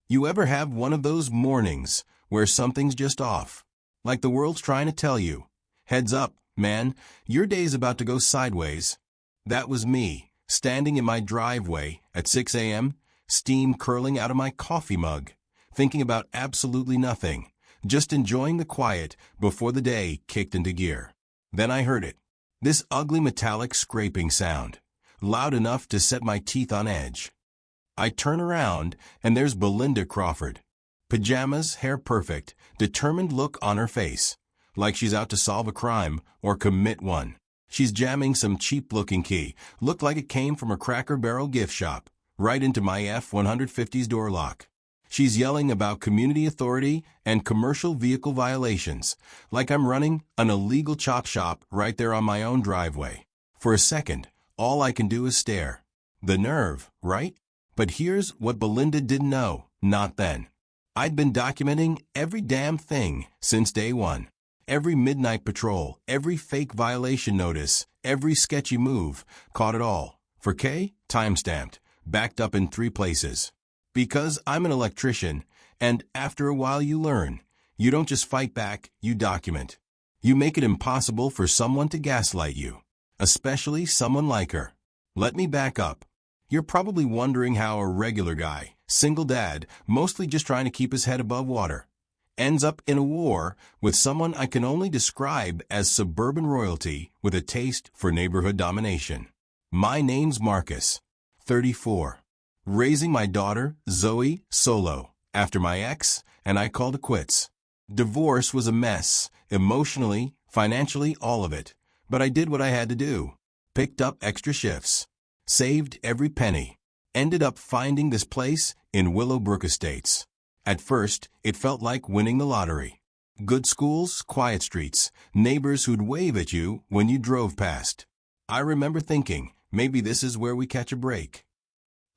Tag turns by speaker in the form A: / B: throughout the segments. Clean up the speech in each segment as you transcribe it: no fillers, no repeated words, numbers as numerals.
A: You ever have one of those mornings where something's just off? Like the world's trying to tell you, heads up, man, your day's about to go sideways. That was me, standing in my driveway at 6 a.m., steam curling out of my coffee mug, thinking about absolutely nothing, just enjoying the quiet before the day kicked into gear. Then I heard it. This ugly metallic scraping sound, loud enough to set my teeth on edge. I turn around, and there's Belinda Crawford. Pajamas, hair perfect, determined look on her face, like she's out to solve a crime or commit one. She's jamming some cheap-looking key, looked like it came from a Cracker Barrel gift shop, right into my F-150's door lock. She's yelling about community authority and commercial vehicle violations, like I'm running an illegal chop shop right there on my own driveway. For a second, all I can do is stare. The nerve, right? But here's what Belinda didn't know, not then. I'd been documenting every damn thing since day one. Every midnight patrol, every fake violation notice, every sketchy move, caught it all. For K, timestamped, backed up in 3 places. Because I'm an electrician, and after a while you learn. You don't just fight back, you document. You make it impossible for someone to gaslight you, especially someone like her. Let me back up. You're probably wondering how a regular guy, single dad, mostly just trying to keep his head above water, ends up in a war with someone I can only describe as suburban royalty with a taste for neighborhood domination. My name's Marcus, 34. Raising my daughter, Zoe, solo, after my ex, and I called it quits. Divorce was a mess, emotionally, financially, all of it. But I did what I had to do. Picked up extra shifts. Saved every penny. Ended up finding this place in Willowbrook Estates. At first, it felt like winning the lottery. Good schools, quiet streets, neighbors who'd wave at you when you drove past. I remember thinking, maybe this is where we catch a break.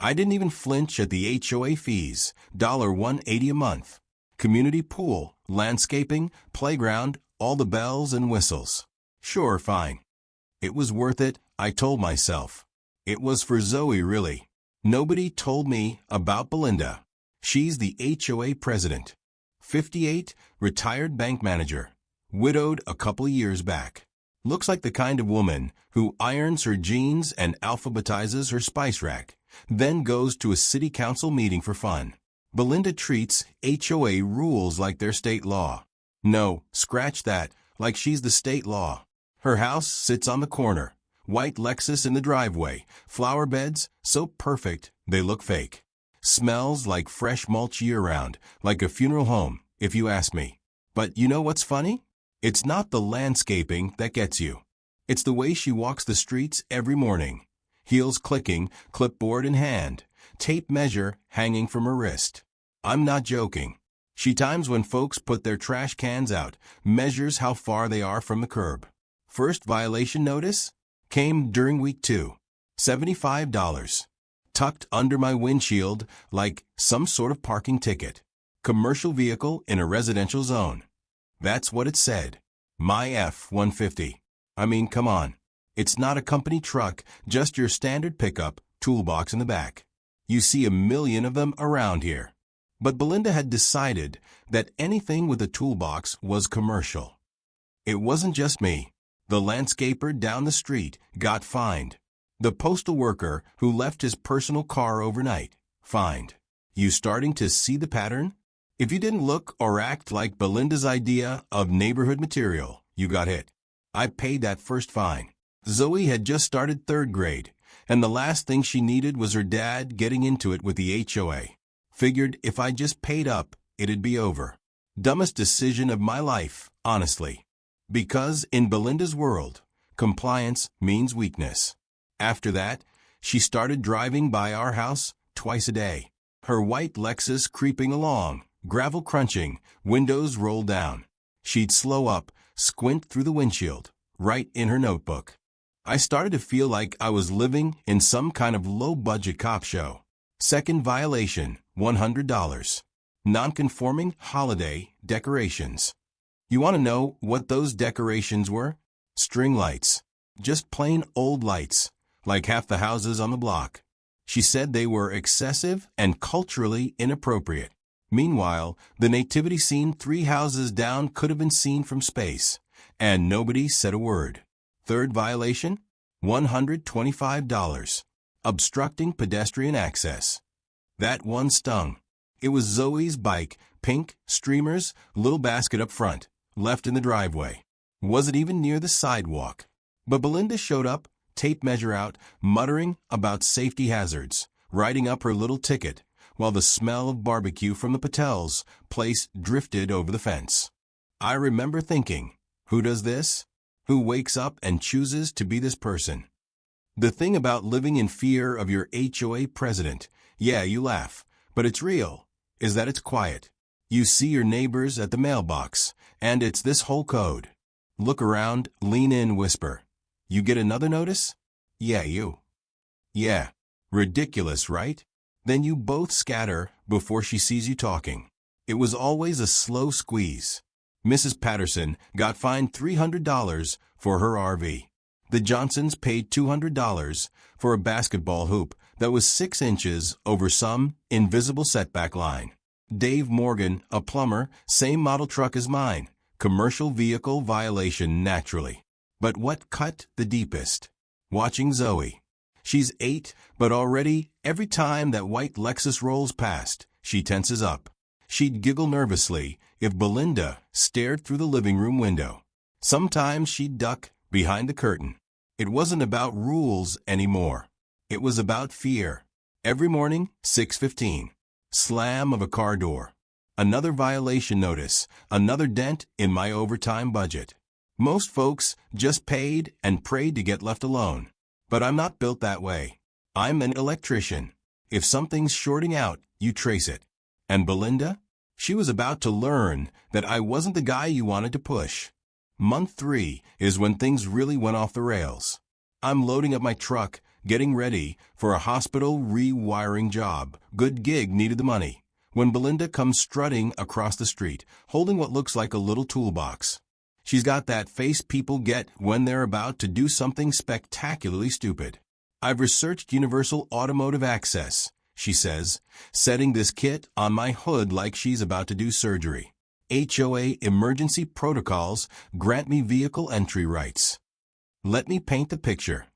A: I didn't even flinch at the HOA fees, $180 a month. Community pool, landscaping, playground, all the bells and whistles. Sure, fine. It was worth it, I told myself. It was for Zoe, really. Nobody told me about Belinda. She's the HOA president. 58, retired bank manager. Widowed a couple years back. Looks like the kind of woman who irons her jeans and alphabetizes her spice rack, then goes to a city council meeting for fun. Belinda treats HOA rules like they're state law. No, scratch that, like she's the state law. Her house sits on the corner. White Lexus in the driveway. Flower beds, so perfect they look fake. Smells like fresh mulch year-round, like a funeral home, if you ask me. But you know what's funny? It's not the landscaping that gets you. It's the way she walks the streets every morning. Heels clicking, clipboard in hand, tape measure hanging from her wrist. I'm not joking. She times when folks put their trash cans out, measures how far they are from the curb. First violation notice came during week 2. $75. Tucked under my windshield like some sort of parking ticket. Commercial vehicle in a residential zone. That's what it said. My F-150. I mean, come on. It's not a company truck, just your standard pickup, toolbox in the back. You see a million of them around here. But Belinda had decided that anything with a toolbox was commercial. It wasn't just me. The landscaper down the street got fined. The postal worker who left his personal car overnight, fined. You starting to see the pattern? If you didn't look or act like Belinda's idea of neighborhood material, you got hit. I paid that first fine. Zoe had just started 3rd grade, and the last thing she needed was her dad getting into it with the HOA. Figured if I just paid up, it'd be over. Dumbest decision of my life, honestly. Because in Belinda's world, compliance means weakness. After that, she started driving by our house twice a day. Her white Lexus creeping along, gravel crunching, windows rolled down. She'd slow up, squint through the windshield, write in her notebook. I started to feel like I was living in some kind of low-budget cop show. Second violation, $100. Non-conforming holiday decorations. You want to know what those decorations were? String lights. Just plain old lights, like half the houses on the block. She said they were excessive and culturally inappropriate. Meanwhile, the nativity scene 3 houses down could have been seen from space, and nobody said a word. Third violation? $125. Obstructing pedestrian access. That one stung. It was Zoe's bike, pink, streamers, little basket up front, left in the driveway. Wasn't even near the sidewalk. But Belinda showed up, tape measure out, muttering about safety hazards, writing up her little ticket, while the smell of barbecue from the Patel's place drifted over the fence. I remember thinking, who does this? Who wakes up and chooses to be this person? The thing about living in fear of your HOA president, yeah, you laugh, but it's real, is that it's quiet. You see your neighbors at the mailbox, and it's this whole code. Look around, lean in, whisper. You get another notice? Yeah, you. Yeah. Ridiculous, right? Then you both scatter before she sees you talking. It was always a slow squeeze. Mrs. Patterson got fined $300 for her RV. The Johnsons paid $200 for a basketball hoop that was 6 inches over some invisible setback line. Dave Morgan, a plumber, same model truck as mine. Commercial vehicle violation naturally. But what cut the deepest? Watching Zoe. She's 8, but already, every time that white Lexus rolls past, she tenses up. She'd giggle nervously if Belinda stared through the living room window. Sometimes she'd duck behind the curtain. It wasn't about rules anymore. It was about fear. Every morning, 6:15. Slam of a car door. Another violation notice, another dent in my overtime budget. Most folks just paid and prayed to get left alone. But I'm not built that way. I'm an electrician. If something's shorting out, you trace it. And Belinda? She was about to learn that I wasn't the guy you wanted to push. Month 3 is when things really went off the rails. I'm loading up my truck, getting ready for a hospital rewiring job. Good gig, needed the money. When Belinda comes strutting across the street, holding what looks like a little toolbox. She's got that face people get when they're about to do something spectacularly stupid. I've researched universal automotive access, she says, setting this kit on my hood like she's about to do surgery. HOA emergency protocols grant me vehicle entry rights. Let me paint the picture.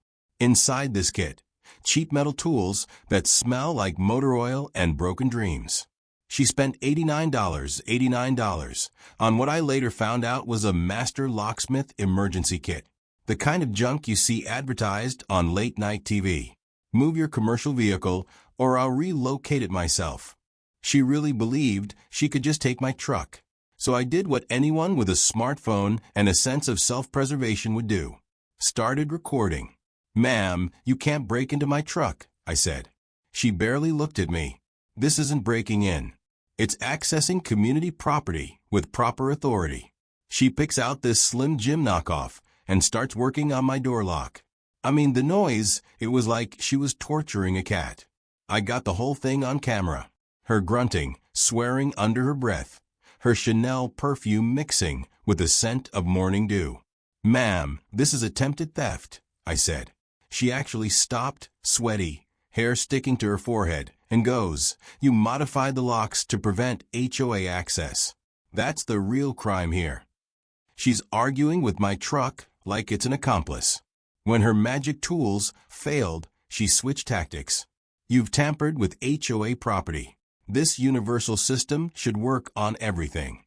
A: Inside this kit, cheap metal tools that smell like motor oil and broken dreams. She spent $89 on what I later found out was a master locksmith emergency kit. The kind of junk you see advertised on late-night TV. Move your commercial vehicle or I'll relocate it myself. She really believed she could just take my truck. So I did what anyone with a smartphone and a sense of self-preservation would do. Started recording. Ma'am, you can't break into my truck, I said. She barely looked at me. This isn't breaking in. It's accessing community property with proper authority. She picks out this Slim Jim knockoff and starts working on my door lock. I mean, the noise, it was like she was torturing a cat. I got the whole thing on camera. Her grunting, swearing under her breath. Her Chanel perfume mixing with the scent of morning dew. Ma'am, this is attempted theft, I said. She actually stopped, sweaty, hair sticking to her forehead, and goes, you modified the locks to prevent HOA access. That's the real crime here. She's arguing with my truck like it's an accomplice. When her magic tools failed, she switched tactics. You've tampered with HOA property. This universal system should work on everything.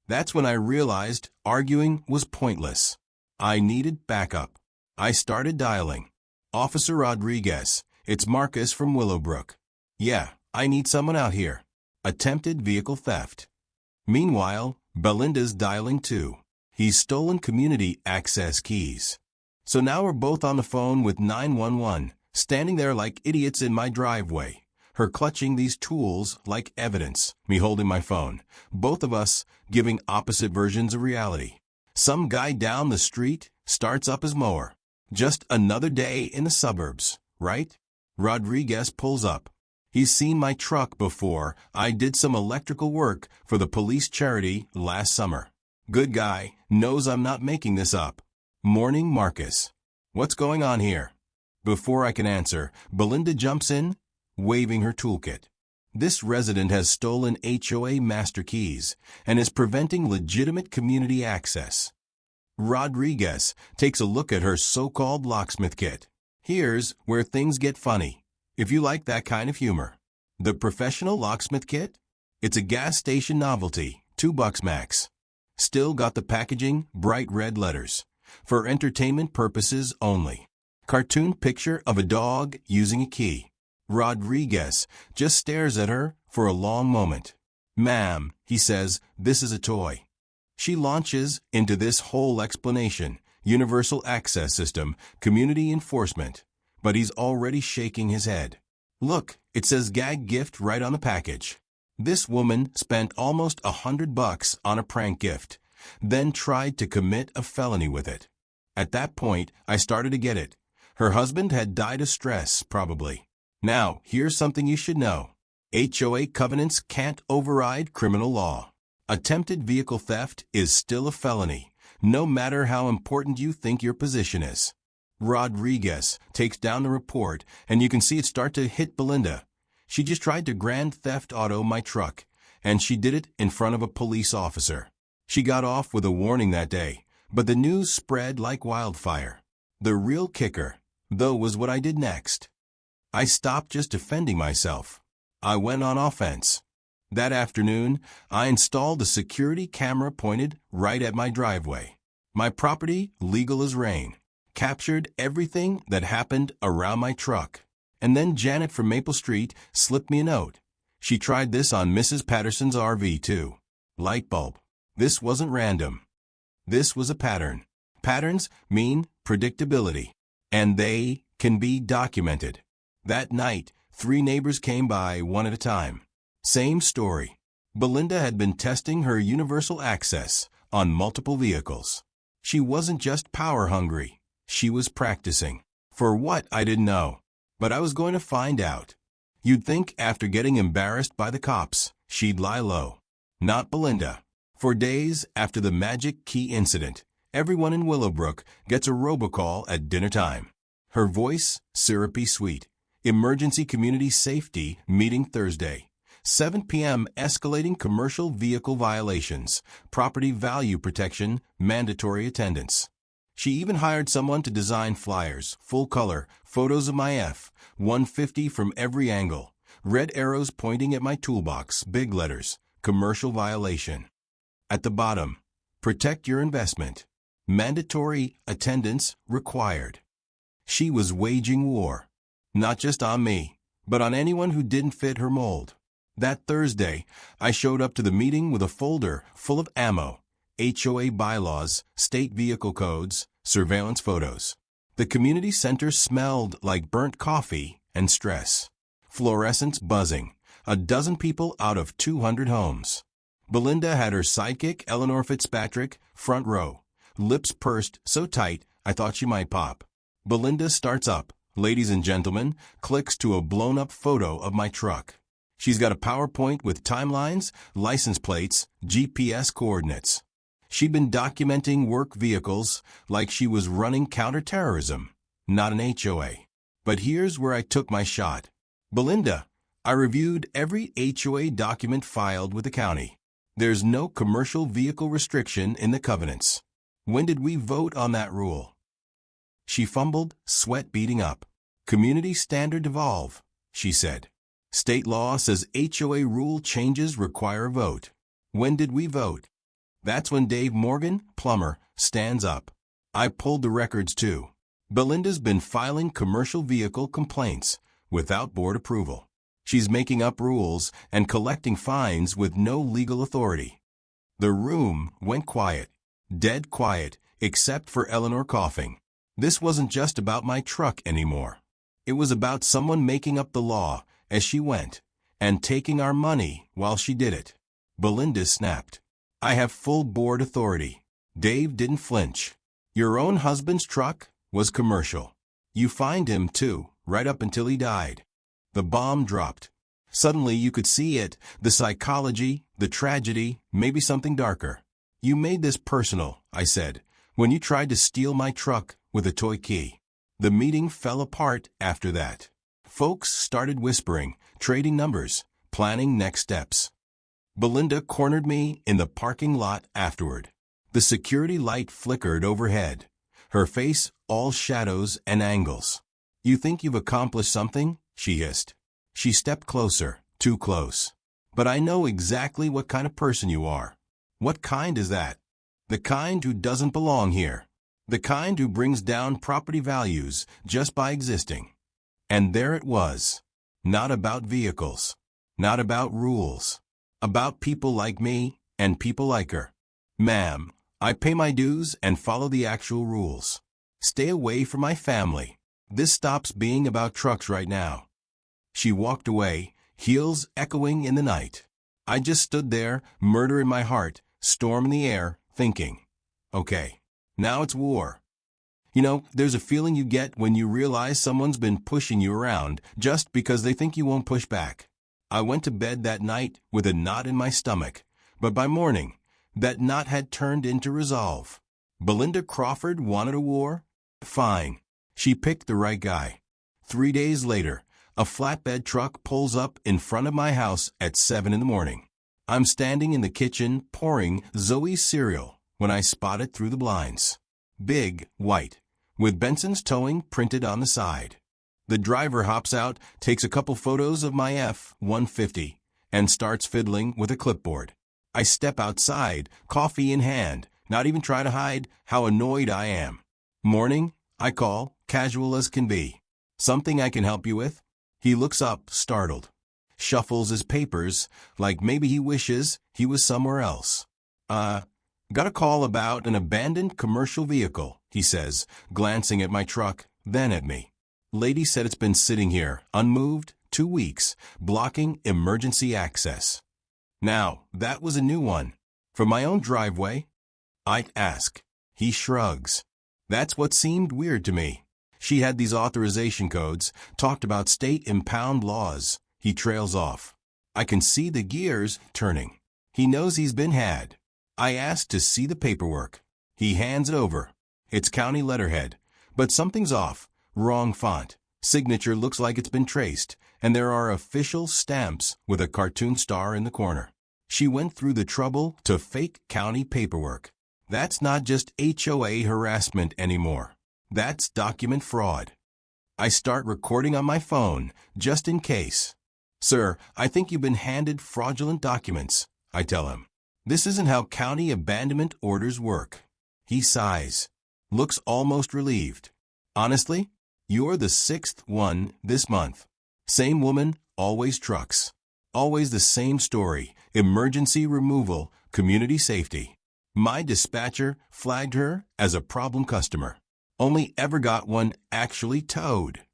A: That's when I realized arguing was pointless. I needed backup. I started dialing. Officer Rodriguez, it's Marcus from Willowbrook. Yeah, I need someone out here. Attempted vehicle theft. Meanwhile, Belinda's dialing too. He's stolen community access keys. So now we're both on the phone with 911, standing there like idiots in my driveway. Her clutching these tools like evidence, me holding my phone. Both of us giving opposite versions of reality. Some guy down the street starts up his mower. Just another day in the suburbs, right? Rodriguez pulls up. He's seen my truck before. I did some electrical work for the police charity last summer. Good guy, knows I'm not making this up. Morning, Marcus. What's going on here? Before I can answer, Belinda jumps in, waving her toolkit. This resident has stolen HOA master keys and is preventing legitimate community access. Rodriguez takes a look at her so-called locksmith kit. Here's where things get funny, if you like that kind of humor. The professional locksmith kit? It's a gas station novelty, $2 max. Still got the packaging, bright red letters. For entertainment purposes only. Cartoon picture of a dog using a key. Rodriguez just stares at her for a long moment. "Ma'am," he says, "this is a toy." She launches into this whole explanation, universal access system, community enforcement. But he's already shaking his head. Look, it says gag gift right on the package. This woman spent almost $100 on a prank gift, then tried to commit a felony with it. At that point, I started to get it. Her husband had died of stress, probably. Now, here's something you should know. HOA covenants can't override criminal law. Attempted vehicle theft is still a felony, no matter how important you think your position is. Rodriguez takes down the report, and you can see it start to hit Belinda. She just tried to grand theft auto my truck, and she did it in front of a police officer. She got off with a warning that day, but the news spread like wildfire. The real kicker, though, was what I did next. I stopped just defending myself. I went on offense. That afternoon, I installed a security camera pointed right at my driveway. My property, legal as rain, captured everything that happened around my truck. And then Janet from Maple Street slipped me a note. She tried this on Mrs. Patterson's RV too. Light bulb. This wasn't random. This was a pattern. Patterns mean predictability, and they can be documented. That night, 3 neighbors came by one at a time. Same story. Belinda had been testing her universal access on multiple vehicles. She wasn't just power hungry. She was practicing. For what, I didn't know. But I was going to find out. You'd think after getting embarrassed by the cops, she'd lie low. Not Belinda. For days after the magic key incident, everyone in Willowbrook gets a robocall at dinner time. Her voice, syrupy sweet. Emergency Community Safety Meeting Thursday. 7 p.m. Escalating commercial vehicle violations. Property value protection. Mandatory attendance. She even hired someone to design flyers, full color, photos of my F-150 from every angle. Red arrows pointing at my toolbox, big letters. Commercial violation. At the bottom, protect your investment. Mandatory attendance required. She was waging war. Not just on me, but on anyone who didn't fit her mold. That Thursday, I showed up to the meeting with a folder full of ammo, HOA bylaws, state vehicle codes, surveillance photos. The community center smelled like burnt coffee and stress. Fluorescents buzzing, a dozen people out of 200 homes. Belinda had her sidekick, Eleanor Fitzpatrick, front row. Lips pursed so tight, I thought she might pop. Belinda starts up. Ladies and gentlemen, clicks to a blown-up photo of my truck. She's got a PowerPoint with timelines, license plates, GPS coordinates. She'd been documenting work vehicles like she was running counterterrorism, not an HOA. But here's where I took my shot. Belinda, I reviewed every HOA document filed with the county. There's no commercial vehicle restriction in the covenants. When did we vote on that rule? She fumbled, sweat beading up. Community standard evolve, she said. State law says HOA rule changes require a vote. When did we vote? That's when Dave Morgan, plumber, stands up. I pulled the records too. Belinda's been filing commercial vehicle complaints without board approval. She's making up rules and collecting fines with no legal authority. The room went quiet, dead quiet, except for Eleanor coughing. This wasn't just about my truck anymore. It was about someone making up the law as she went, and taking our money while she did it. Belinda snapped. I have full board authority. Dave didn't flinch. Your own husband's truck was commercial. You fined him too, right up until he died. The bomb dropped. Suddenly you could see it, the psychology, the tragedy, maybe something darker. You made this personal, I said, when you tried to steal my truck with a toy key. The meeting fell apart after that. Folks started whispering, trading numbers. planning next steps. Belinda cornered me in the parking lot afterward. The security light flickered overhead, her face all shadows and angles. "You think you've accomplished something?" she hissed. She stepped closer, too close. "But I know exactly what kind of person you are." "What kind is that?" "The kind who doesn't belong here. The kind who brings down property values just by existing." And there it was. Not about vehicles. Not about rules. About people like me and people like her. "Ma'am, I pay my dues and follow the actual rules. Stay away from my family. This stops being about trucks right now." She walked away, heels echoing in the night. I just stood there, murder in my heart, storm in the air, thinking, okay, now it's war. You know, there's a feeling you get when you realize someone's been pushing you around just because they think you won't push back. I went to bed that night with a knot in my stomach, but by morning, that knot had turned into resolve. Belinda Crawford wanted a war? Fine. She picked the right guy. 3 days later, a flatbed truck pulls up in front of my house at 7 in the morning. I'm standing in the kitchen pouring Zoe's cereal when I spot it through the blinds. Big, white, with Benson's Towing printed on the side. The driver hops out, takes a couple photos of my F-150, and starts fiddling with a clipboard. I step outside, coffee in hand, not even try to hide how annoyed I am. "Morning," I call, casual as can be. "Something I can help you with?" He looks up, startled. Shuffles his papers, like maybe he wishes he was somewhere else. Got a call about an abandoned commercial vehicle," he says, glancing at my truck, then at me. "Lady said it's been sitting here, unmoved, 2 weeks, blocking emergency access." Now, that was a new one. "From my own driveway?" I ask. He shrugs. That's what seemed weird to me. She had these authorization codes, talked about state impound laws. He trails off. I can see the gears turning. He knows he's been had. I ask to see the paperwork. He hands it over. It's county letterhead, but something's off. Wrong font. Signature looks like it's been traced, and there are official stamps with a cartoon star in the corner. She went through the trouble to fake county paperwork. That's not just HOA harassment anymore. That's document fraud. I start recording on my phone, just in case. "Sir, I think you've been handed fraudulent documents," I tell him. "This isn't how county abandonment orders work." He sighs, looks almost relieved. "Honestly, you're the 6th one this month. Same woman, always trucks. Always the same story, emergency removal, community safety. My dispatcher flagged her as a problem customer. Only ever got one actually towed.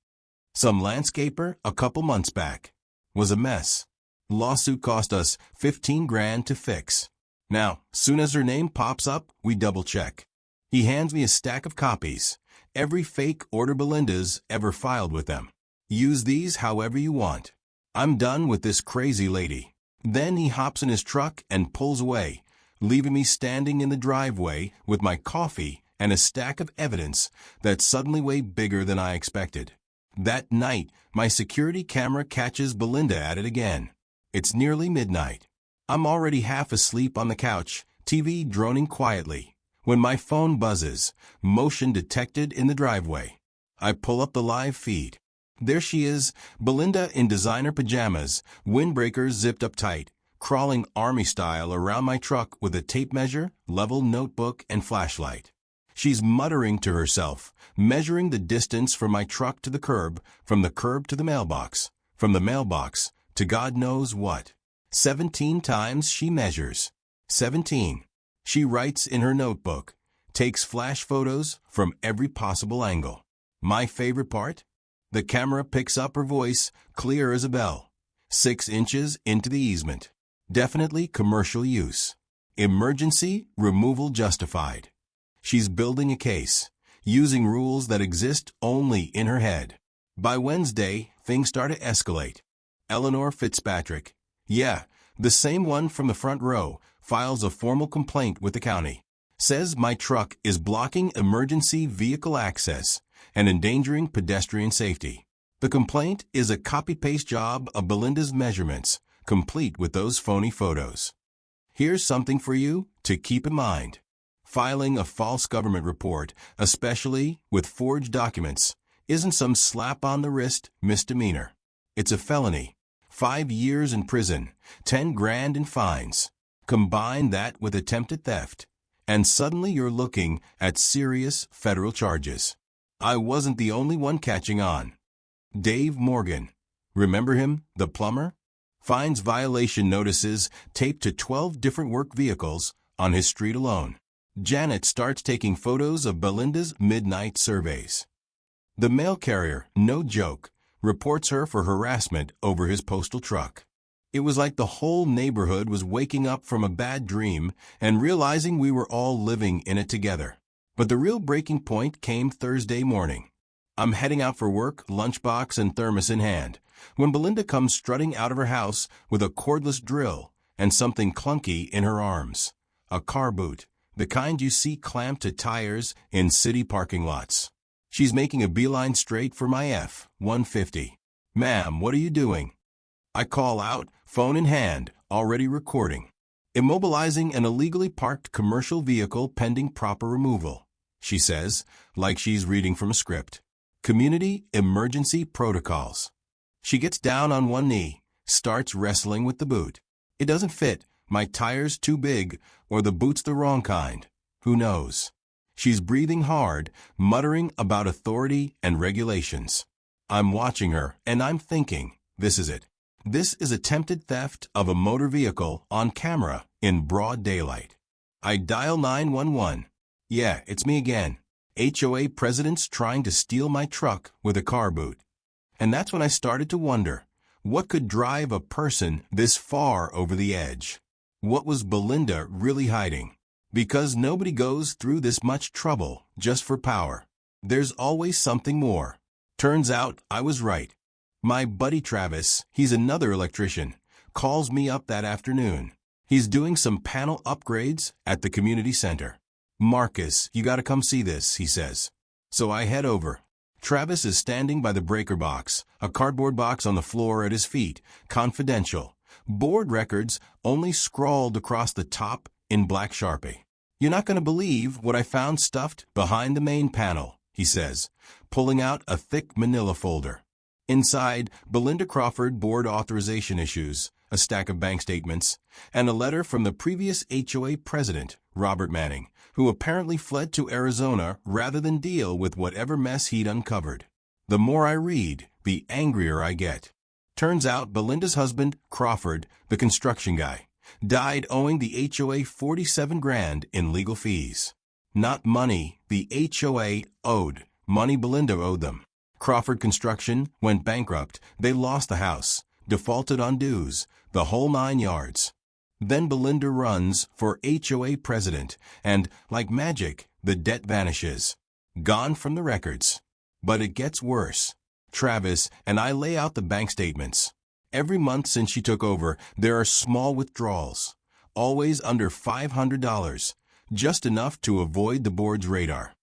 A: Some landscaper a couple months back. Was a mess. Lawsuit cost us 15 grand to fix. Now, soon as her name pops up, we double check." He hands me a stack of copies. Every fake order Belinda's ever filed with them. "Use these however you want. I'm done with this crazy lady." Then he hops in his truck and pulls away, leaving me standing in the driveway with my coffee and a stack of evidence that suddenly way bigger than I expected. That night, my security camera catches Belinda at it again. It's nearly midnight. I'm already half asleep on the couch, TV droning quietly, when my phone buzzes, motion detected in the driveway. I pull up the live feed. There she is, Belinda in designer pajamas, windbreakers zipped up tight, crawling army style around my truck with a tape measure, level notebook, and flashlight. She's muttering to herself, measuring the distance from my truck to the curb to the mailbox, from the mailbox to God knows what. 17 times she measures. 17. She writes in her notebook, takes flash photos from every possible angle. My favorite part? The camera picks up her voice, clear as a bell. 6 inches into the easement. Definitely commercial use. Emergency removal justified. She's building a case, using rules that exist only in her head. By Wednesday, things start to escalate. Eleanor Fitzpatrick, yeah, the same one from the front row, files a formal complaint with the county. Says my truck is blocking emergency vehicle access and endangering pedestrian safety. The complaint is a copy-paste job of Belinda's measurements, complete with those phony photos. Here's something for you to keep in mind. Filing a false government report, especially with forged documents, isn't some slap-on-the-wrist misdemeanor. It's a felony. 5 years in prison, 10 grand in fines. Combine that with attempted theft, and suddenly you're looking at serious federal charges. I wasn't the only one catching on. Dave Morgan, remember him, the plumber? Finds violation notices taped to 12 different work vehicles on his street alone. Janet starts taking photos of Belinda's midnight surveys. The mail carrier, no joke, reports her for harassment over his postal truck. It was like the whole neighborhood was waking up from a bad dream and realizing we were all living in it together. But the real breaking point came Thursday morning. I'm heading out for work, lunchbox and thermos in hand, when Belinda comes strutting out of her house with a cordless drill and something clunky in her arms. A car boot, the kind you see clamped to tires in city parking lots. She's making a beeline straight for my F-150. "Ma'am, what are you doing?" I call out, phone in hand, already recording. "Immobilizing an illegally parked commercial vehicle pending proper removal," she says, like she's reading from a script. "Community emergency protocols." She gets down on one knee, starts wrestling with the boot. It doesn't fit, my tire's too big, or the boot's the wrong kind. Who knows? She's breathing hard, muttering about authority and regulations. I'm watching her, and I'm thinking, this is it. This is attempted theft of a motor vehicle on camera in broad daylight. I dial 911. "Yeah, it's me again. HOA president's trying to steal my truck with a car boot." And that's when I started to wonder, what could drive a person this far over the edge? What was Belinda really hiding? Because nobody goes through this much trouble just for power. There's always something more. Turns out I was right. My buddy Travis, he's another electrician, calls me up that afternoon. He's doing some panel upgrades at the community center. "Marcus, you gotta come see this," he says. So I head over. Travis is standing by the breaker box, a cardboard box on the floor at his feet, confidential. Board records only scrawled across the top in black Sharpie. "You're not gonna believe what I found stuffed behind the main panel," he says, pulling out a thick manila folder. Inside, Belinda Crawford board authorization issues, a stack of bank statements, and a letter from the previous HOA president, Robert Manning, who apparently fled to Arizona rather than deal with whatever mess he'd uncovered. The more I read, the angrier I get. Turns out Belinda's husband, Crawford, the construction guy, died owing the HOA 47 grand in legal fees. Not money the HOA owed, money Belinda owed them. Crawford Construction went bankrupt, they lost the house, defaulted on dues, the whole 9 yards. Then Belinda runs for HOA president, and, like magic, the debt vanishes. Gone from the records. But it gets worse. Travis and I lay out the bank statements. Every month since she took over, there are small withdrawals. Always under $500, just enough to avoid the board's radar.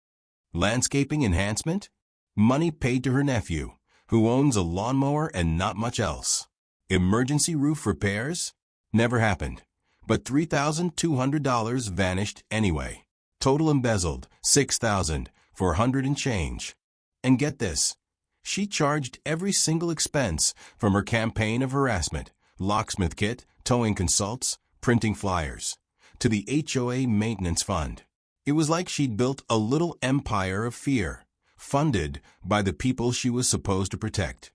A: Landscaping enhancement? Money paid to her nephew, who owns a lawnmower and not much else. Emergency roof repairs? Never happened. But $3,200 vanished anyway. Total embezzled, $6,000 for 100 and change. And get this, she charged every single expense from her campaign of harassment, locksmith kit, towing consults, printing flyers, to the HOA maintenance fund. It was like she'd built a little empire of fear, funded by the people she was supposed to protect.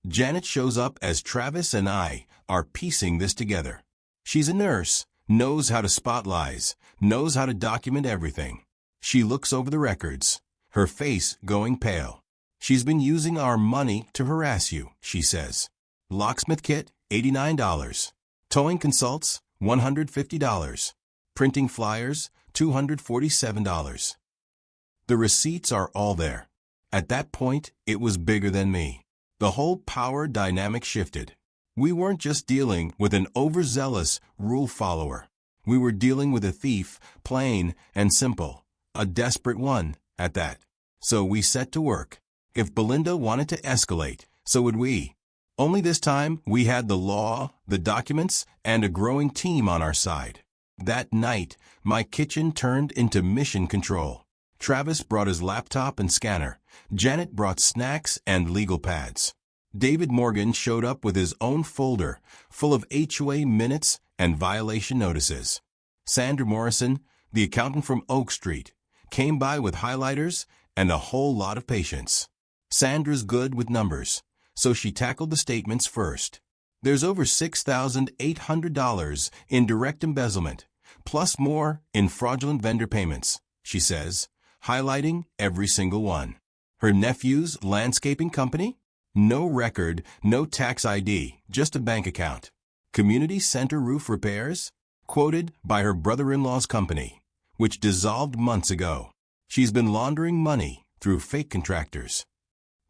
A: Janet shows up as Travis and I are piecing this together. She's a nurse, knows how to spot lies, knows how to document everything. She looks over the records, her face going pale. "She's been using our money to harass you," she says. Locksmith kit, $89. Towing consults, $150. Printing flyers, $247. The receipts are all there. At that point, it was bigger than me. The whole power dynamic shifted. We weren't just dealing with an overzealous rule follower. We were dealing with a thief, plain and simple, a desperate one at that. So we set to work. If Belinda wanted to escalate, so would we. Only this time, we had the law, the documents, and a growing team on our side. That night, my kitchen turned into mission control. Travis brought his laptop and scanner. Janet brought snacks and legal pads. David Morgan showed up with his own folder, full of HOA minutes and violation notices. Sandra Morrison, the accountant from Oak Street, came by with highlighters and a whole lot of patience. Sandra's good with numbers, so she tackled the statements first. There's over $6,800 in direct embezzlement, plus more in fraudulent vendor payments, she says, highlighting every single one. Her nephew's landscaping company? No record, no tax ID, just a bank account. Community center roof repairs? Quoted by her brother-in-law's company, which dissolved months ago. She's been laundering money through fake contractors.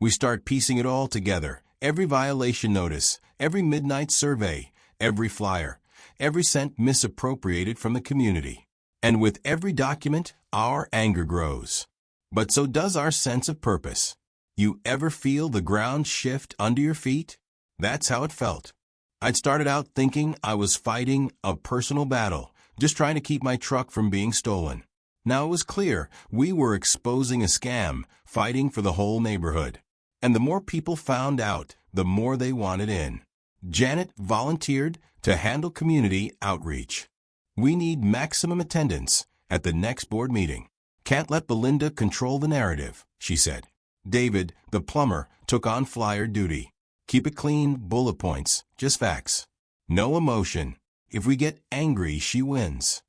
A: We start piecing it all together. Every violation notice, every midnight survey, every flyer, every cent misappropriated from the community. And with every document, our anger grows. But so does our sense of purpose. You ever feel the ground shift under your feet? That's how it felt. I'd started out thinking I was fighting a personal battle, just trying to keep my truck from being stolen. Now it was clear we were exposing a scam, fighting for the whole neighborhood. And the more people found out, the more they wanted in. Janet volunteered to handle community outreach. We need maximum attendance at the next board meeting. Can't let Belinda control the narrative, she said. David, the plumber, took on flyer duty. Keep it clean, bullet points, just facts. No emotion. If we get angry, she wins.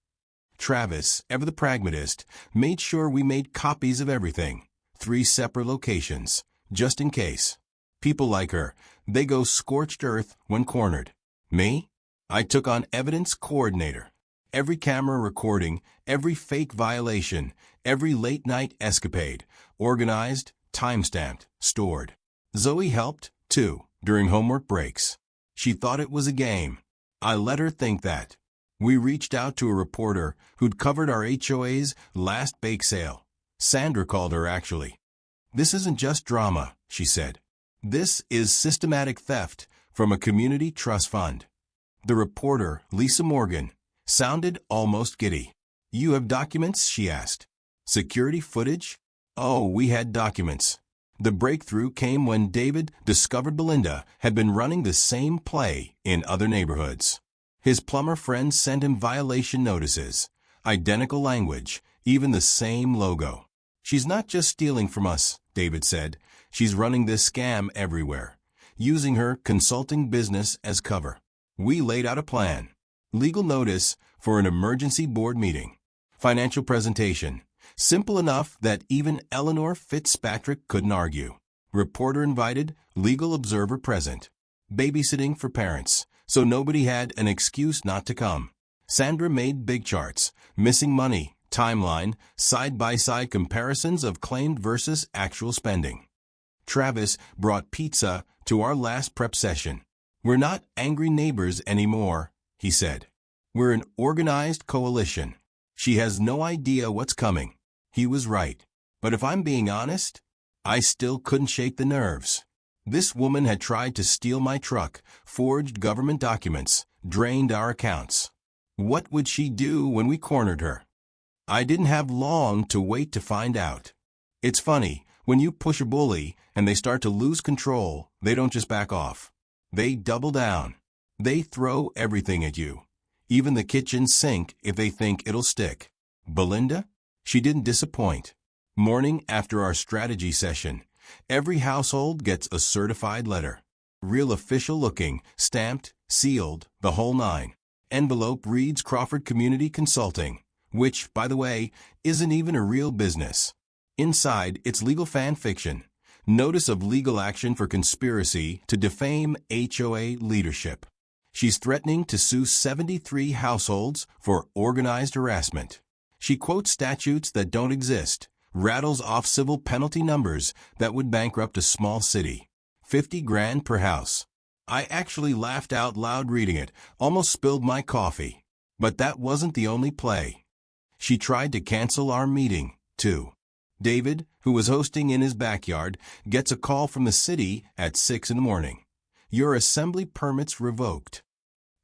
A: Travis, ever the pragmatist, made sure we made copies of everything. 3 separate locations, just in case. People like her, they go scorched earth when cornered. Me? I took on evidence coordinator. Every camera recording, every fake violation, every late-night escapade, organized, time-stamped, stored. Zoe helped, too, during homework breaks. She thought it was a game. I let her think that. We reached out to a reporter who'd covered our HOA's last bake sale. Sandra called her, actually. This isn't just drama, she said. This is systematic theft from a community trust fund. The reporter, Lisa Morgan, sounded almost giddy. You have documents? She asked. Security footage? Oh, we had documents. The breakthrough came when David discovered Belinda had been running the same play in other neighborhoods. His plumber friends sent him violation notices, identical language, even the same logo. She's not just stealing from us, David said. She's running this scam everywhere, using her consulting business as cover. We laid out a plan. Legal notice for an emergency board meeting. Financial presentation. Simple enough that even Eleanor Fitzpatrick couldn't argue. Reporter invited, legal observer present. Babysitting for parents, so nobody had an excuse not to come. Sandra made big charts, missing money, timeline, side-by-side comparisons of claimed versus actual spending. Travis brought pizza to our last prep session. We're not angry neighbors anymore, he said. We're an organized coalition. She has no idea what's coming. He was right. But if I'm being honest, I still couldn't shake the nerves. This woman had tried to steal my truck, forged government documents, drained our accounts. What would she do when we cornered her? I didn't have long to wait to find out. It's funny, when you push a bully and they start to lose control, they don't just back off. They double down. They throw everything at you, even the kitchen sink if they think it'll stick. Belinda? She didn't disappoint. Morning after our strategy session, every household gets a certified letter. Real official looking, stamped, sealed, the whole nine. Envelope reads Crawford Community Consulting, which, by the way, isn't even a real business. Inside, it's legal fan fiction. Notice of legal action for conspiracy to defame HOA leadership. She's threatening to sue 73 households for organized harassment. She quotes statutes that don't exist, rattles off civil penalty numbers that would bankrupt a small city. 50 grand per house. I actually laughed out loud reading it, almost spilled my coffee. But that wasn't the only play. She tried to cancel our meeting, too. David, who was hosting in his backyard, gets a call from the city at 6 in the morning. Your assembly permit's revoked.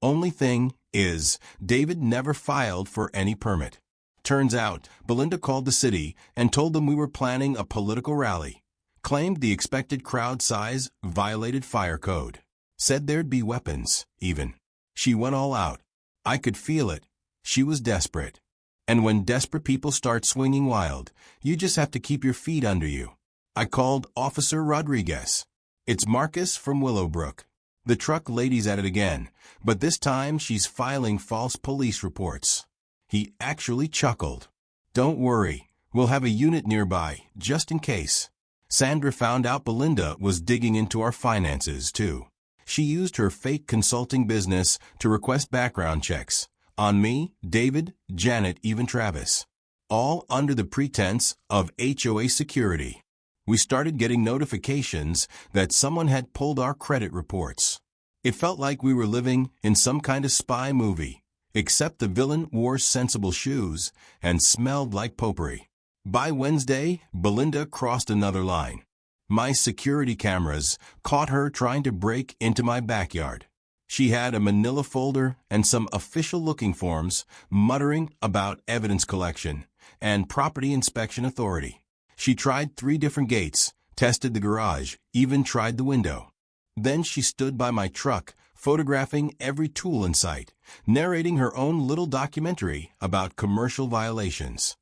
A: Only thing is, David never filed for any permit. Turns out, Belinda called the city and told them we were planning a political rally. Claimed the expected crowd size violated fire code. Said there'd be weapons, even. She went all out. I could feel it. She was desperate. And when desperate people start swinging wild, you just have to keep your feet under you. I called Officer Rodriguez. It's Marcus from Willowbrook. The truck lady's at it again, but this time she's filing false police reports. He actually chuckled. Don't worry, we'll have a unit nearby, just in case. Sandra found out Belinda was digging into our finances, too. She used her fake consulting business to request background checks. On me, David, Janet, even Travis. All under the pretense of HOA security. We started getting notifications that someone had pulled our credit reports. It felt like we were living in some kind of spy movie, except the villain wore sensible shoes and smelled like potpourri. By Wednesday, Belinda crossed another line. My security cameras caught her trying to break into my backyard. She had a manila folder and some official-looking forms, muttering about evidence collection and property inspection authority. She tried 3 different gates, tested the garage, even tried the window. Then she stood by my truck, photographing every tool in sight, narrating her own little documentary about commercial violations.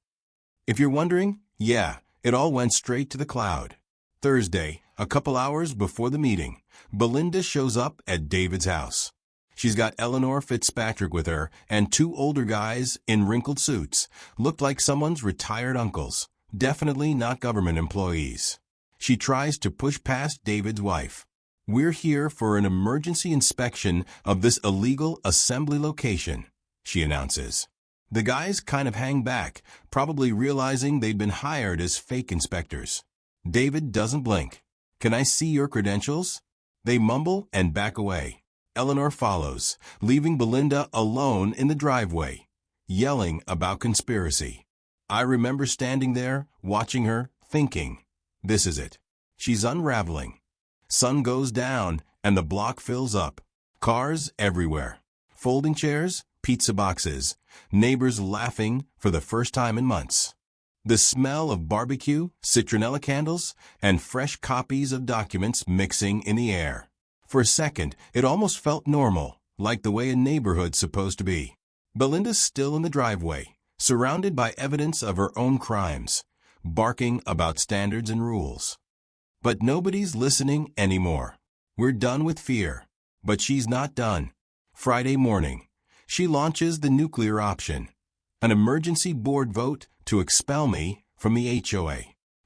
A: If you're wondering, yeah, it all went straight to the cloud. Thursday, a couple hours before the meeting, Belinda shows up at David's house. She's got Eleanor Fitzpatrick with her and 2 older guys in wrinkled suits, looked like someone's retired uncles, definitely not government employees. She tries to push past David's wife. We're here for an emergency inspection of this illegal assembly location, she announces. The guys kind of hang back, probably realizing they'd been hired as fake inspectors. David doesn't blink. Can I see your credentials? They mumble and back away. Eleanor follows, leaving Belinda alone in the driveway, yelling about conspiracy. I remember standing there, watching her, thinking, this is it. She's unraveling. Sun goes down, and the block fills up. Cars everywhere. Folding chairs, pizza boxes, neighbors laughing for the first time in months. The smell of barbecue, citronella candles, and fresh copies of documents mixing in the air. For a second, it almost felt normal, like the way a neighborhood's supposed to be. Belinda's still in the driveway, surrounded by evidence of her own crimes, barking about standards and rules. But nobody's listening anymore. We're done with fear. But she's not done. Friday morning, she launches the nuclear option, an emergency board vote to expel me from the HOA.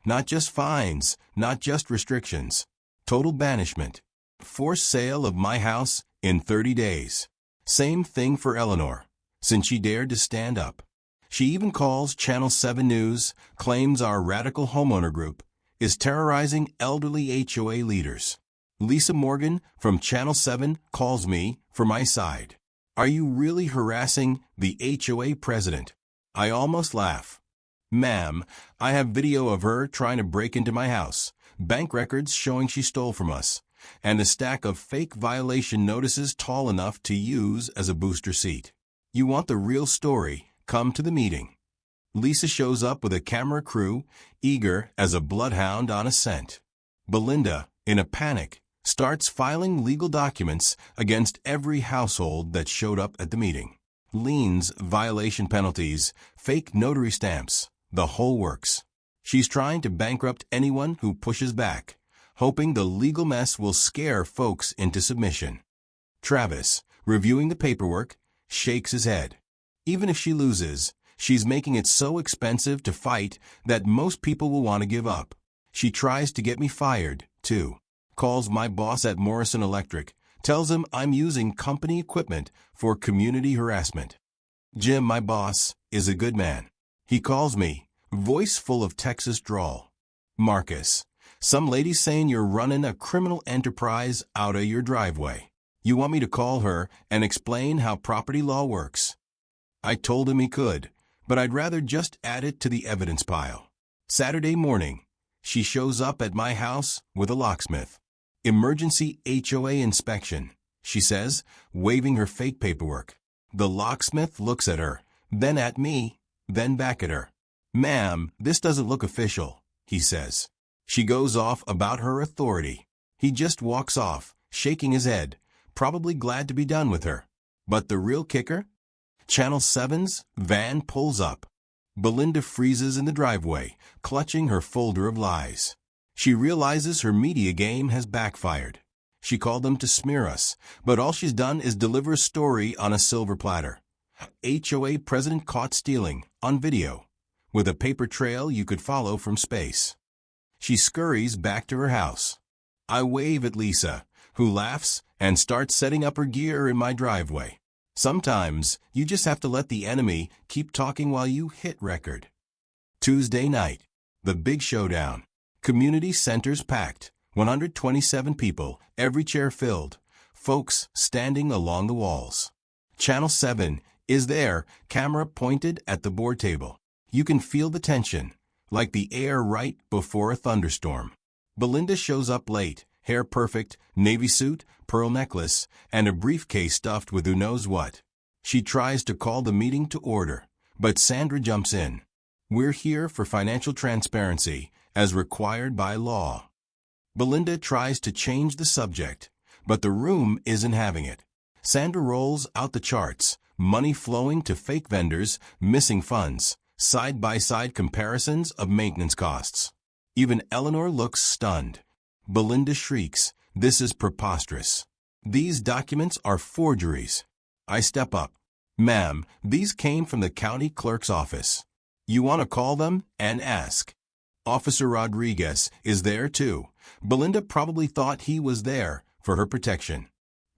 A: Not just fines, not just restrictions. Total banishment. Forced sale of my house in 30 days. Same thing for Eleanor, since she dared to stand up. She even calls Channel 7 News, claims our radical homeowner group is terrorizing elderly HOA leaders. Lisa Morgan from Channel 7 calls me for my side. Are you really harassing the HOA president? I almost laugh. Ma'am, I have video of her trying to break into my house, bank records showing she stole from us, and a stack of fake violation notices tall enough to use as a booster seat. You want the real story? Come to the meeting. Lisa shows up with a camera crew, eager as a bloodhound on a scent. Belinda, in a panic, starts filing legal documents against every household that showed up at the meeting. Liens, violation penalties, fake notary stamps, the whole works. She's trying to bankrupt anyone who pushes back, hoping the legal mess will scare folks into submission. Travis, reviewing the paperwork, shakes his head. Even if she loses, she's making it so expensive to fight that most people will want to give up. She tries to get me fired, too. Calls my boss at Morrison Electric, tells him I'm using company equipment for community harassment. Jim, my boss, is a good man. He calls me, voice full of Texas drawl. Marcus, some lady's saying you're running a criminal enterprise out of your driveway. You want me to call her and explain how property law works. I told him he could, but I'd rather just add it to the evidence pile. Saturday morning, she shows up at my house with a locksmith. Emergency HOA inspection, she says, waving her fake paperwork. The locksmith looks at her, then at me, then back at her. "Ma'am, this doesn't look official," he says. She goes off about her authority. He just walks off, shaking his head, probably glad to be done with her. But the real kicker? Channel 7's van pulls up. Belinda freezes in the driveway, clutching her folder of lies. She realizes her media game has backfired. She called them to smear us, but all she's done is deliver a story on a silver platter. HOA president caught stealing, on video, with a paper trail you could follow from space. She scurries back to her house. I wave at Lisa, who laughs and starts setting up her gear in my driveway. Sometimes, you just have to let the enemy keep talking while you hit record. Tuesday night, the big showdown. Community centers packed, 127 people, every chair filled, folks standing along the walls. Channel 7 is there, camera pointed at the board table. You can feel the tension, like the air right before a thunderstorm. Belinda shows up late, hair perfect, navy suit, pearl necklace, and a briefcase stuffed with who knows what. She tries to call the meeting to order, but Sandra jumps in. "We're here for financial transparency, as required by law." Belinda tries to change the subject, but the room isn't having it. Sandra rolls out the charts, money flowing to fake vendors, missing funds, side-by-side comparisons of maintenance costs. Even Eleanor looks stunned. Belinda shrieks, "This is preposterous. These documents are forgeries." I step up. "Ma'am, these came from the county clerk's office. You want to call them and ask." Officer Rodriguez is there too. Belinda probably thought he was there for her protection.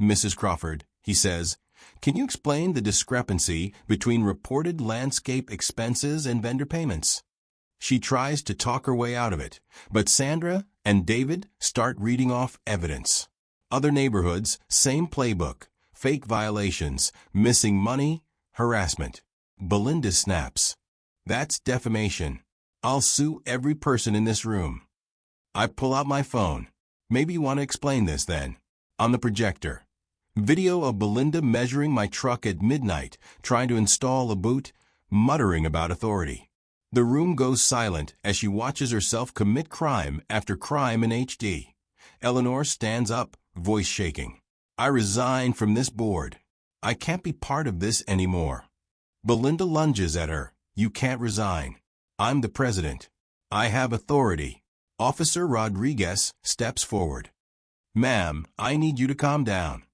A: "Mrs. Crawford," he says, "can you explain the discrepancy between reported landscape expenses and vendor payments?" She tries to talk her way out of it, but Sandra and David start reading off evidence. Other neighborhoods, same playbook, fake violations, missing money, harassment. Belinda snaps. "That's defamation. I'll sue every person in this room." I pull out my phone. "Maybe you want to explain this then." On the projector, video of Belinda measuring my truck at midnight, trying to install a boot, muttering about authority. The room goes silent as she watches herself commit crime after crime in HD. Eleanor stands up, voice shaking. "I resign from this board. I can't be part of this anymore." Belinda lunges at her. "You can't resign. I'm the president. I have authority." Officer Rodriguez steps forward. "Ma'am, I need you to calm down."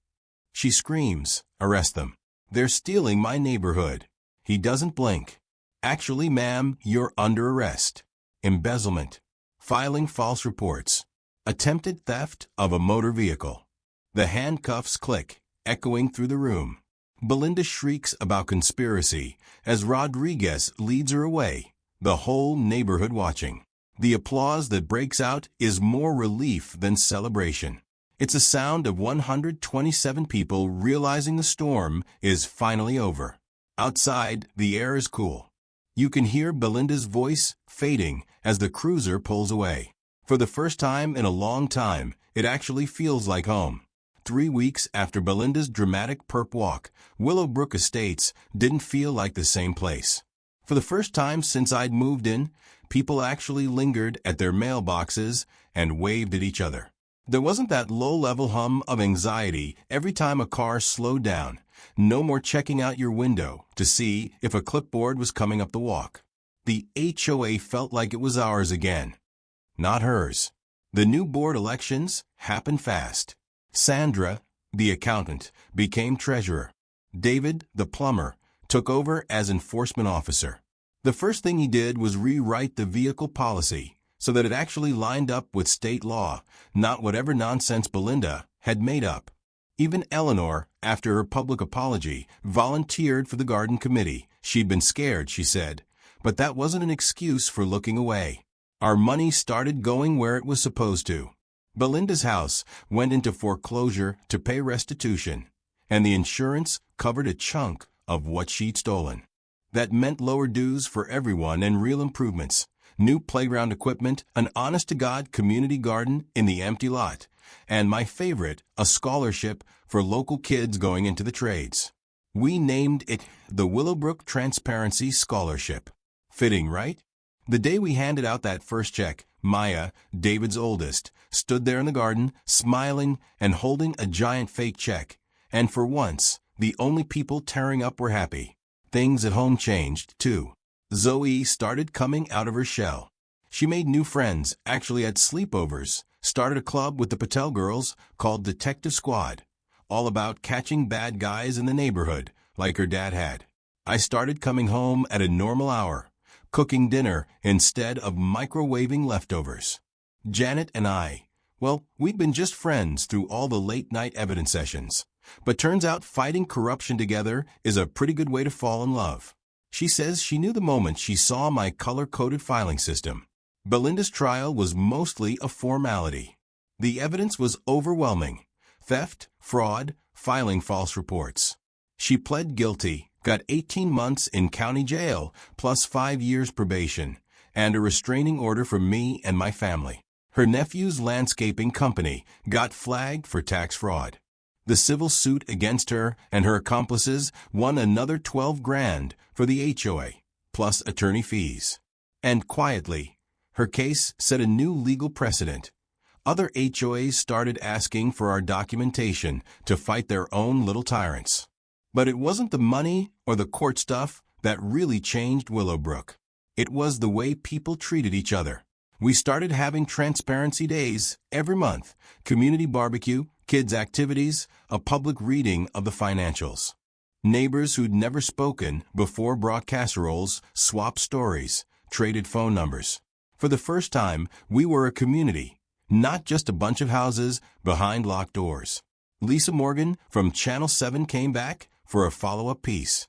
A: She screams, "Arrest them. They're stealing my neighborhood." He doesn't blink. "Actually, ma'am, you're under arrest. Embezzlement. Filing false reports. Attempted theft of a motor vehicle." The handcuffs click, echoing through the room. Belinda shrieks about conspiracy as Rodriguez leads her away, the whole neighborhood watching. The applause that breaks out is more relief than celebration. It's a sound of 127 people realizing the storm is finally over. Outside, the air is cool. You can hear Belinda's voice fading as the cruiser pulls away. For the first time in a long time, it actually feels like home. 3 weeks after Belinda's dramatic perp walk, Willowbrook Estates didn't feel like the same place. For the first time since I'd moved in, people actually lingered at their mailboxes and waved at each other. There wasn't that low-level hum of anxiety every time a car slowed down. No more checking out your window to see if a clipboard was coming up the walk. The HOA felt like it was ours again, not hers. The new board elections happened fast. Sandra, the accountant, became treasurer. David, the plumber, took over as enforcement officer. The first thing he did was rewrite the vehicle policy so that it actually lined up with state law, not whatever nonsense Belinda had made up. Even Eleanor, after her public apology, volunteered for the garden committee. She'd been scared, she said, but that wasn't an excuse for looking away. Our money started going where it was supposed to. Belinda's house went into foreclosure to pay restitution, and the insurance covered a chunk of what she'd stolen. That meant lower dues for everyone and real improvements. New playground equipment, an honest-to-God community garden in the empty lot, and my favorite, a scholarship for local kids going into the trades. We named it the Willowbrook Transparency Scholarship. Fitting, right? The day we handed out that first check, Maya, David's oldest, stood there in the garden, smiling and holding a giant fake check. And for once, the only people tearing up were happy. Things at home changed, too. Zoe started coming out of her shell. She made new friends, actually at sleepovers, started a club with the Patel girls called Detective Squad, all about catching bad guys in the neighborhood, like her dad had. I started coming home at a normal hour, cooking dinner instead of microwaving leftovers. Janet and I, well, we'd been just friends through all the late-night evidence sessions. But turns out fighting corruption together is a pretty good way to fall in love. She says she knew the moment she saw my color-coded filing system. Belinda's trial was mostly a formality. The evidence was overwhelming. Theft, fraud, filing false reports. She pled guilty, got 18 months in county jail, plus 5 years probation, and a restraining order for me and my family. Her nephew's landscaping company got flagged for tax fraud. The civil suit against her and her accomplices won another $12,000 for the HOA, plus attorney fees. And quietly, her case set a new legal precedent. Other HOAs started asking for our documentation to fight their own little tyrants. But it wasn't the money or the court stuff that really changed Willowbrook. It was the way people treated each other. We started having transparency days every month, community barbecue, kids' activities, a public reading of the financials. Neighbors who'd never spoken before brought casseroles, swapped stories, traded phone numbers. For the first time, we were a community, not just a bunch of houses behind locked doors. Lisa Morgan from Channel 7 came back for a follow-up piece.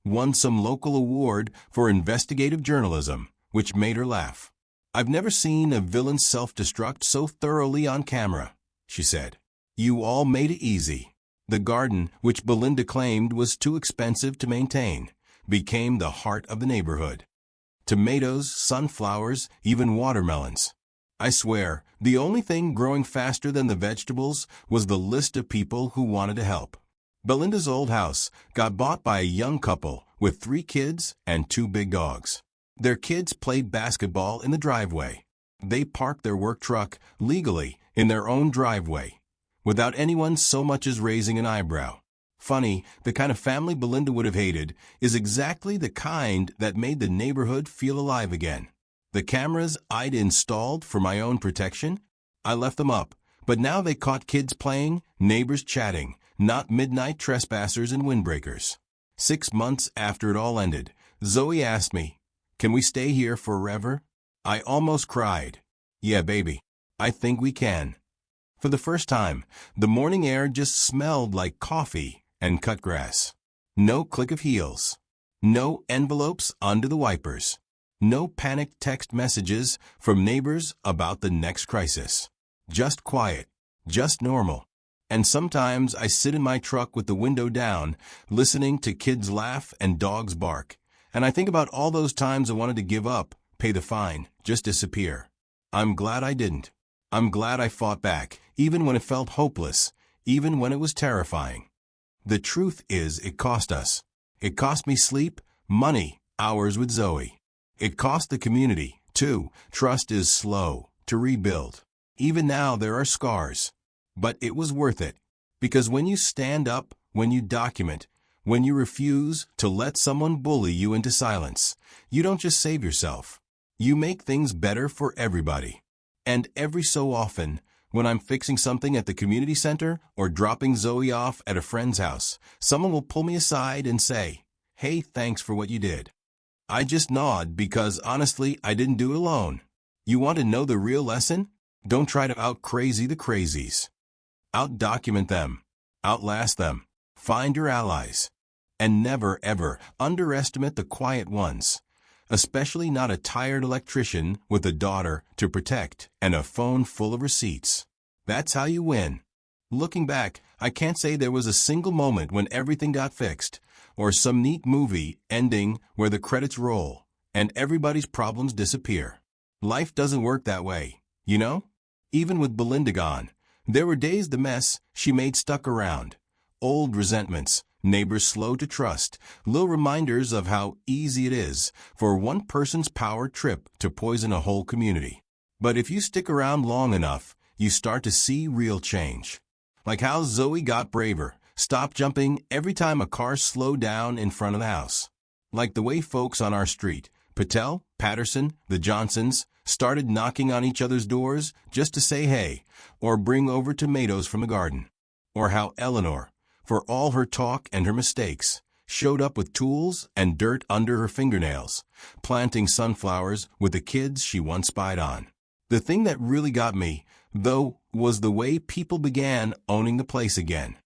A: Won some local award for investigative journalism, which made her laugh. "I've never seen a villain self-destruct so thoroughly on camera," she said. "You all made it easy." The garden, which Belinda claimed was too expensive to maintain, became the heart of the neighborhood. Tomatoes, sunflowers, even watermelons. I swear, the only thing growing faster than the vegetables was the list of people who wanted to help. Belinda's old house got bought by a young couple with 3 kids and 2 big dogs. Their kids played basketball in the driveway. They parked their work truck legally in their own driveway, without anyone so much as raising an eyebrow. Funny, the kind of family Belinda would have hated is exactly the kind that made the neighborhood feel alive again. The cameras I'd installed for my own protection, I left them up, but now they caught kids playing, neighbors chatting, not midnight trespassers and windbreakers. 6 months after it all ended, Zoe asked me, "Can we stay here forever?" I almost cried. "Yeah, baby, I think we can." For the first time, the morning air just smelled like coffee and cut grass. No click of heels. No envelopes under the wipers. No panicked text messages from neighbors about the next crisis. Just quiet. Just normal. And sometimes I sit in my truck with the window down, listening to kids laugh and dogs bark. And I think about all those times I wanted to give up, pay the fine, just disappear. I'm glad I didn't. I'm glad I fought back, even when it felt hopeless, even when it was terrifying. The truth is, it cost us. It cost me sleep, money, hours with Zoe. It cost the community, too. Trust is slow to rebuild. Even now there are scars. But it was worth it. Because when you stand up, when you document, when you refuse to let someone bully you into silence, you don't just save yourself. You make things better for everybody. And every so often, when I'm fixing something at the community center or dropping Zoe off at a friend's house, someone will pull me aside and say, "Hey, thanks for what you did." I just nod because, honestly, I didn't do it alone. You want to know the real lesson? Don't try to out-crazy the crazies. Out-document them. Outlast them. Find your allies. And never, ever underestimate the quiet ones. Especially not a tired electrician with a daughter to protect and a phone full of receipts. That's how you win. Looking back, I can't say there was a single moment when everything got fixed, or some neat movie ending where the credits roll and everybody's problems disappear. Life doesn't work that way, you know? Even with Belinda gone, There were days the mess she made stuck around. Old resentments, neighbors slow to trust, little reminders of how easy it is for one person's power trip to poison a whole community. But if you stick around long enough, you start to see real change. Like how Zoe got braver, stopped jumping every time a car slowed down in front of the house. Like the way folks on our street, Patel, Patterson, the Johnsons, started knocking on each other's doors just to say hey, or bring over tomatoes from the garden. Or how Eleanor, for all her talk and her mistakes, showed up with tools and dirt under her fingernails, planting sunflowers with the kids she once spied on. The thing that really got me, though, was the way people began owning the place again.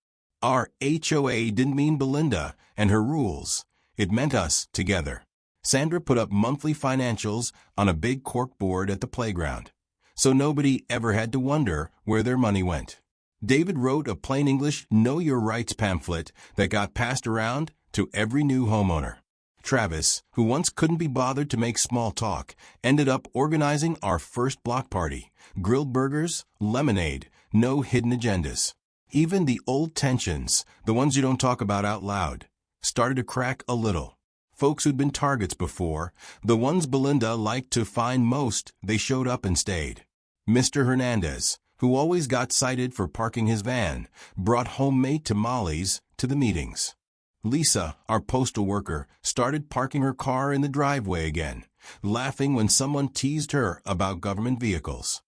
A: Our HOA didn't mean Belinda and her rules. It meant us together. Sandra put up monthly financials on a big cork board at the playground, so nobody ever had to wonder where their money went. David wrote a plain English Know Your Rights pamphlet that got passed around to every new homeowner. Travis, who once couldn't be bothered to make small talk, ended up organizing our first block party. Grilled burgers, lemonade, no hidden agendas. Even the old tensions, the ones you don't talk about out loud, started to crack a little. Folks who'd been targets before, the ones Belinda liked to find most, they showed up and stayed. Mr. Hernandez, who always got cited for parking his van, brought homemade tamales to the meetings. Lisa, our postal worker, started parking her car in the driveway again, laughing when someone teased her about government vehicles.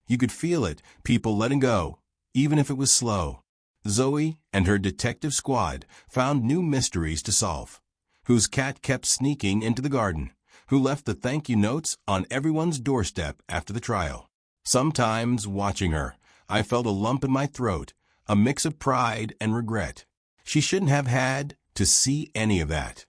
A: You could feel it, people letting go, even if it was slow. Zoe and her detective squad found new mysteries to solve. Whose cat kept sneaking into the garden? Who left the thank you notes on everyone's doorstep after the trial? Sometimes, watching her, I felt a lump in my throat, a mix of pride and regret. She shouldn't have had to see any of that.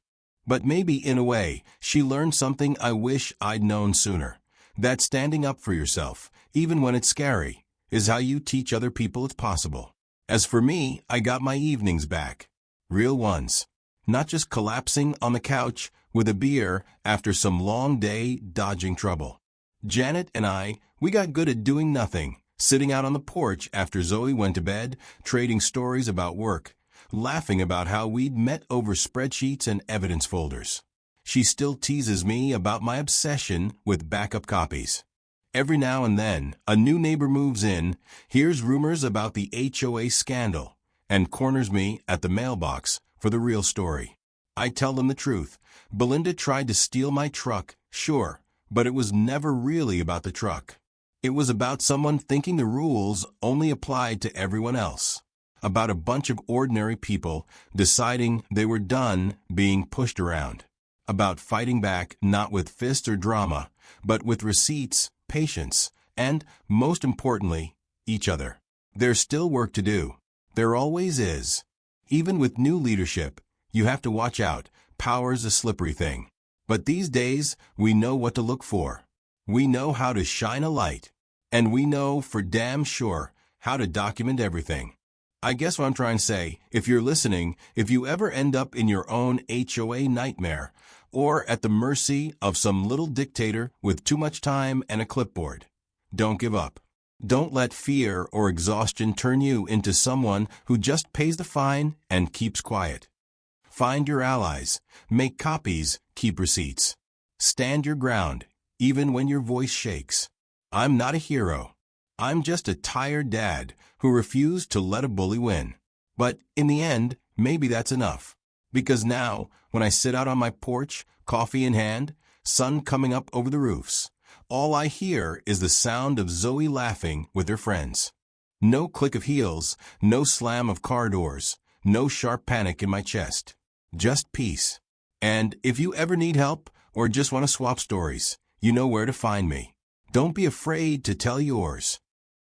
A: But maybe, in a way, she learned something I wish I'd known sooner. That standing up for yourself, even when it's scary, is how you teach other people it's possible. As for me, I got my evenings back. Real ones. Not just collapsing on the couch with a beer after some long day dodging trouble. Janet and I, we got good at doing nothing, sitting out on the porch after Zoe went to bed, trading stories about work, laughing about how we'd met over spreadsheets and evidence folders. She still teases me about my obsession with backup copies. Every now and then, a new neighbor moves in, hears rumors about the HOA scandal, and corners me at the mailbox for the real story. I tell them the truth. Belinda tried to steal my truck, sure, but it was never really about the truck. It was about someone thinking the rules only applied to everyone else. About a bunch of ordinary people deciding they were done being pushed around. About fighting back not with fists or drama, but with receipts, patience, and, most importantly, each other. There's still work to do. There always is. Even with new leadership, you have to watch out. Power's a slippery thing. But these days, we know what to look for. We know how to shine a light. And we know for damn sure how to document everything. I guess what I'm trying to say, if you're listening, if you ever end up in your own HOA nightmare, or at the mercy of some little dictator with too much time and a clipboard, don't give up. Don't let fear or exhaustion turn you into someone who just pays the fine and keeps quiet. Find your allies, make copies, keep receipts. Stand your ground, even when your voice shakes. I'm not a hero. I'm just a tired dad who refused to let a bully win. But in the end, maybe that's enough. Because now, when I sit out on my porch, coffee in hand, sun coming up over the roofs, all I hear is the sound of Zoe laughing with her friends. No click of heels, no slam of car doors, no sharp panic in my chest. Just peace. And if you ever need help or just want to swap stories, you know where to find me. Don't be afraid to tell yours.